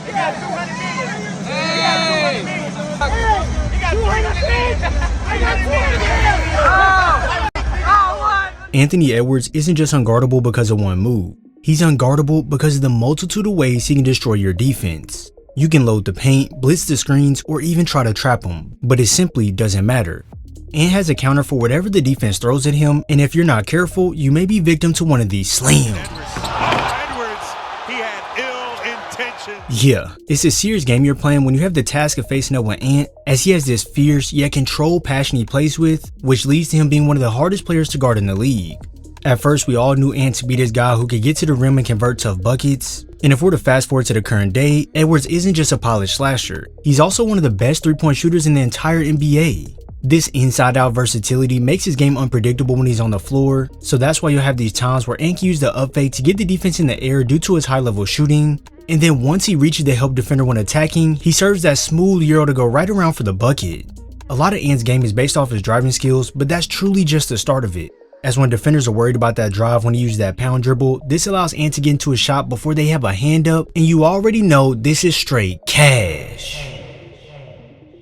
He got 200 million. He got 200 million. He got 300 million. I got 200 million. Anthony Edwards isn't just unguardable because of one move. He's unguardable because of the multitude of ways he can destroy your defense. You can load the paint, blitz the screens, or even try to trap him, but it simply doesn't matter. Ant has a counter for whatever the defense throws at him, and if you're not careful, you may be victim to one of these slams. Edwards, he had ill intentions. Yeah, it's a serious game you're playing when you have the task of facing up with Ant, as he has this fierce yet controlled passion he plays with, which leads to him being one of the hardest players to guard in the league. At first, we all knew Ant to be this guy who could get to the rim and convert tough buckets. And if we're to fast forward to the current day, Edwards isn't just a polished slasher. He's also one of the best three-point shooters in the entire NBA. This inside-out versatility makes his game unpredictable when he's on the floor, so that's why you'll have these times where Ant can use the up fake to get the defense in the air due to his high-level shooting, and then once he reaches the help defender when attacking, he serves that smooth euro to go right around for the bucket. A lot of Ant's game is based off his driving skills, but that's truly just the start of it. As when defenders are worried about that drive when he uses that pound dribble, this allows Ant to get into a shot before they have a hand up, and you already know this is straight cash.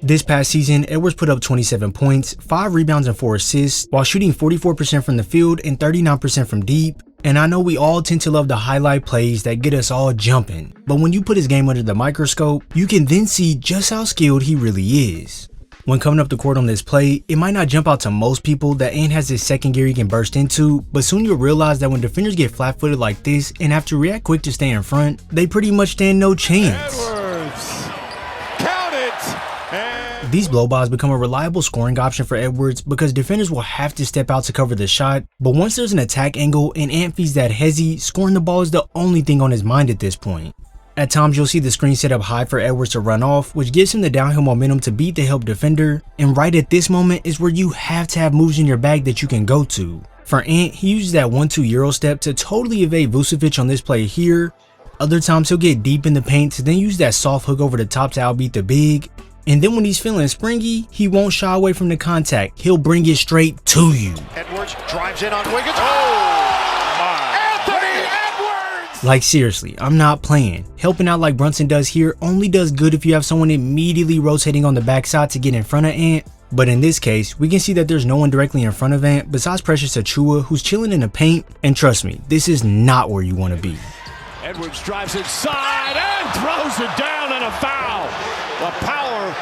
This past season, Edwards put up 27 points, 5 rebounds and 4 assists, while shooting 44% from the field and 39% from deep. And I know we all tend to love the highlight plays that get us all jumping, but when you put his game under the microscope, you can then see just how skilled he really is. When coming up the court on this play, it might not jump out to most people that Ant has this second gear he can burst into, but soon you'll realize that when defenders get flat-footed like this and have to react quick to stay in front, they pretty much stand no chance. Edwards, count it! And These blow-bys become a reliable scoring option for Edwards because defenders will have to step out to cover the shot, but once there's an attack angle and Ant feeds that hezzy, scoring the ball is the only thing on his mind at this point. At times you'll see the screen set up high for Edwards to run off, which gives him the downhill momentum to beat the help defender, and right at this moment is where you have to have moves in your bag that you can go to. For Ant, he uses that 1-2 euro step to totally evade Vucevic on this play here. Other times he'll get deep in the paint to then use that soft hook over the top to outbeat the big. And then when he's feeling springy, he won't shy away from the contact, he'll bring it straight to you. Edwards drives in on Wiggins. Oh my! Anthony Edwards! Like seriously, I'm not playing. Helping out like Brunson does here only does good if you have someone immediately rotating on the backside to get in front of Ant. But in this case, we can see that there's no one directly in front of Ant besides Precious Achiuwa, who's chilling in the paint. And trust me, this is not where you want to be. Edwards drives inside and throws it down, and a foul. The power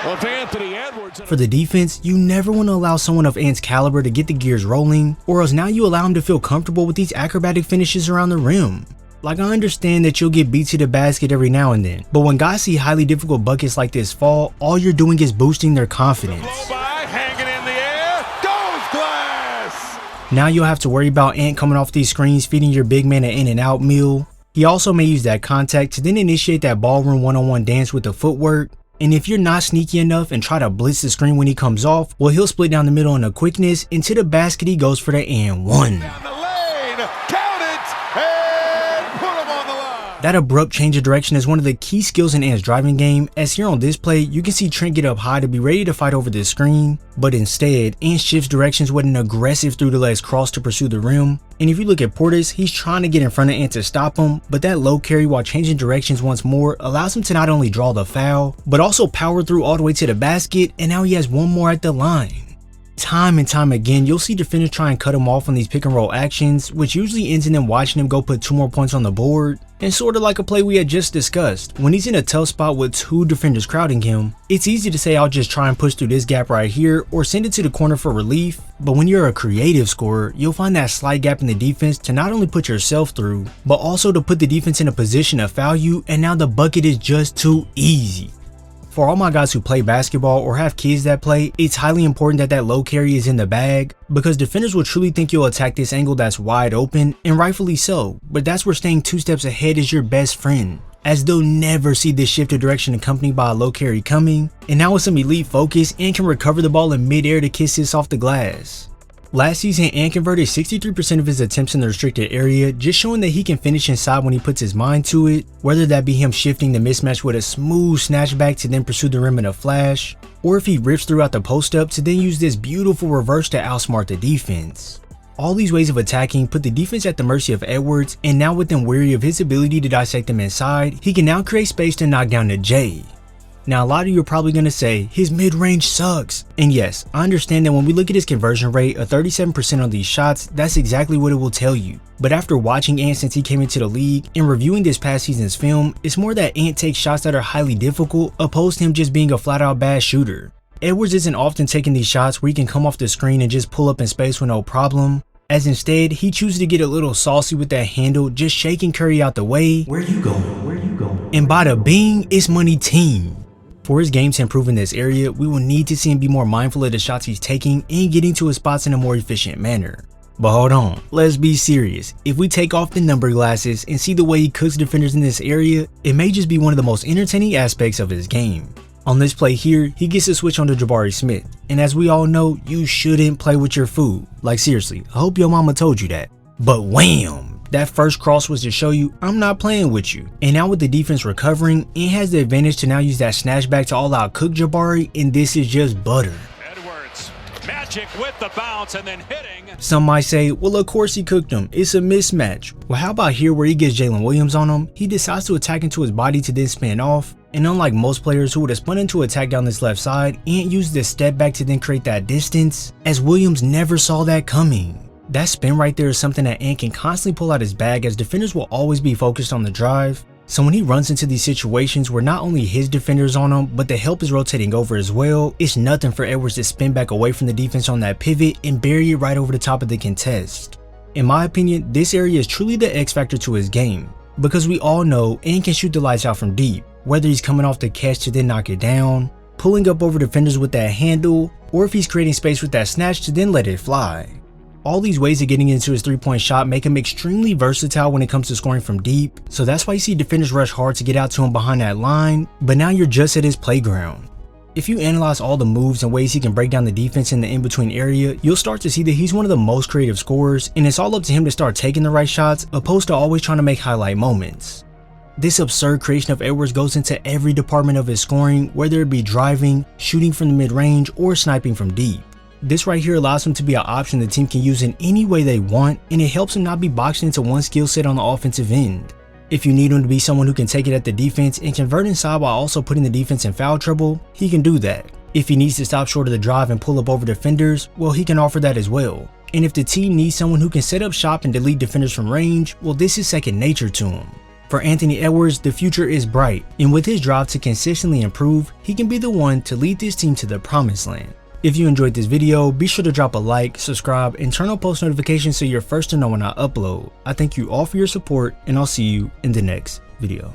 of Anthony Edwards. For the defense, you never want to allow someone of Ant's caliber to get the gears rolling, or else now you allow him to feel comfortable with these acrobatic finishes around the rim. Like, I understand that you'll get beat to the basket every now and then, but when guys see highly difficult buckets like this fall, all you're doing is boosting their confidence. Hanging in the air, goes glass. Now you'll have to worry about Ant coming off these screens feeding your big man an in and out meal. He also may use that contact to then initiate that ballroom one-on-one dance with the footwork. And if you're not sneaky enough and try to blitz the screen when he comes off, well, he'll split down the middle in a quickness, and to the basket he goes for the and one. Down the lane, count it, and put him on the line. That abrupt change of direction is one of the key skills in Ant's driving game, as here on this play, you can see Trent get up high to be ready to fight over this screen, but instead, Ant shifts directions with an aggressive through the legs cross to pursue the rim. And if you look at Portis, he's trying to get in front of Ant to stop him, but that low carry while changing directions once more allows him to not only draw the foul, but also power through all the way to the basket, and now he has one more at the line. Time and time again, you'll see defenders try and cut him off on these pick and roll actions, which usually ends in them watching him go put 2 more points on the board. And sort of like a play we had just discussed, when he's in a tough spot with 2 defenders crowding him, it's easy to say I'll just try and push through this gap right here or send it to the corner for relief, but when you're a creative scorer, you'll find that slight gap in the defense to not only put yourself through, but also to put the defense in a position to foul you, and now the bucket is just too easy. For all my guys who play basketball or have kids that play, it's highly important that that low carry is in the bag, because defenders will truly think you'll attack this angle that's wide open, and rightfully so, but that's where staying 2 steps ahead is your best friend, as they'll never see this shift of direction accompanied by a low carry coming, and now with some elite focus, Ant can recover the ball in midair to kiss this off the glass. Last season, Ant converted 63% of his attempts in the restricted area, just showing that he can finish inside when he puts his mind to it, whether that be him shifting the mismatch with a smooth snatchback to then pursue the rim in a flash, or if he rips throughout the post up to then use this beautiful reverse to outsmart the defense. All these ways of attacking put the defense at the mercy of Edwards, and now with them wary of his ability to dissect them inside, he can now create space to knock down the J. Now a lot of you are probably going to say, his mid-range sucks. And yes, I understand that when we look at his conversion rate of 37% on these shots, that's exactly what it will tell you. But after watching Ant since he came into the league and reviewing this past season's film, it's more that Ant takes shots that are highly difficult opposed to him just being a flat out bad shooter. Edwards isn't often taking these shots where he can come off the screen and just pull up in space with no problem, as instead he chooses to get a little saucy with that handle, just shaking Curry out the way. Where you going? Where you going? And bada bing, it's money team. For his game to improve in this area, we will need to see him be more mindful of the shots he's taking and getting to his spots in a more efficient manner. But hold on, let's be serious. If we take off the number glasses and see the way he cooks defenders in this area, it may just be one of the most entertaining aspects of his game. On this play here, he gets a switch onto Jabari Smith, and as we all know, you shouldn't play with your food. Like seriously, I hope your mama told you that. But wham! That first cross was to show you I'm not playing with you. And now with the defense recovering, Ant has the advantage to now use that snatch back to all out cook Jabari, and this is just butter. Edwards, magic with the bounce and then hitting. Some might say, well of course he cooked him, it's a mismatch. Well how about here where he gets Jalen Williams on him, he decides to attack into his body to then spin off. And unlike most players who would have spun into attack down this left side, Ant used the step back to then create that distance, as Williams never saw that coming. That spin right there is something that Ant can constantly pull out his bag, as defenders will always be focused on the drive. So when he runs into these situations where not only his defenders on him, but the help is rotating over as well, it's nothing for Edwards to spin back away from the defense on that pivot and bury it right over the top of the contest. In my opinion, this area is truly the X factor to his game, because we all know Ant can shoot the lights out from deep, whether he's coming off the catch to then knock it down, pulling up over defenders with that handle, or if he's creating space with that snatch to then let it fly. All these ways of getting into his three-point shot make him extremely versatile when it comes to scoring from deep, so that's why you see defenders rush hard to get out to him behind that line, but now you're just at his playground. If you analyze all the moves and ways he can break down the defense in the in-between area, you'll start to see that he's one of the most creative scorers, and it's all up to him to start taking the right shots opposed to always trying to make highlight moments. This absurd creation of Edwards goes into every department of his scoring, whether it be driving, shooting from the mid-range, or sniping from deep. This right here allows him to be an option the team can use in any way they want, and it helps him not be boxed into one skill set on the offensive end. If you need him to be someone who can take it at the defense and convert inside while also putting the defense in foul trouble, he can do that. If he needs to stop short of the drive and pull up over defenders, well he can offer that as well. And if the team needs someone who can set up shop and delete defenders from range, well this is second nature to him. For Anthony Edwards, the future is bright, and with his drive to consistently improve, he can be the one to lead this team to the promised land. If you enjoyed this video, be sure to drop a like, subscribe, and turn on post notifications so you're first to know when I upload. I thank you all for your support, and I'll see you in the next video.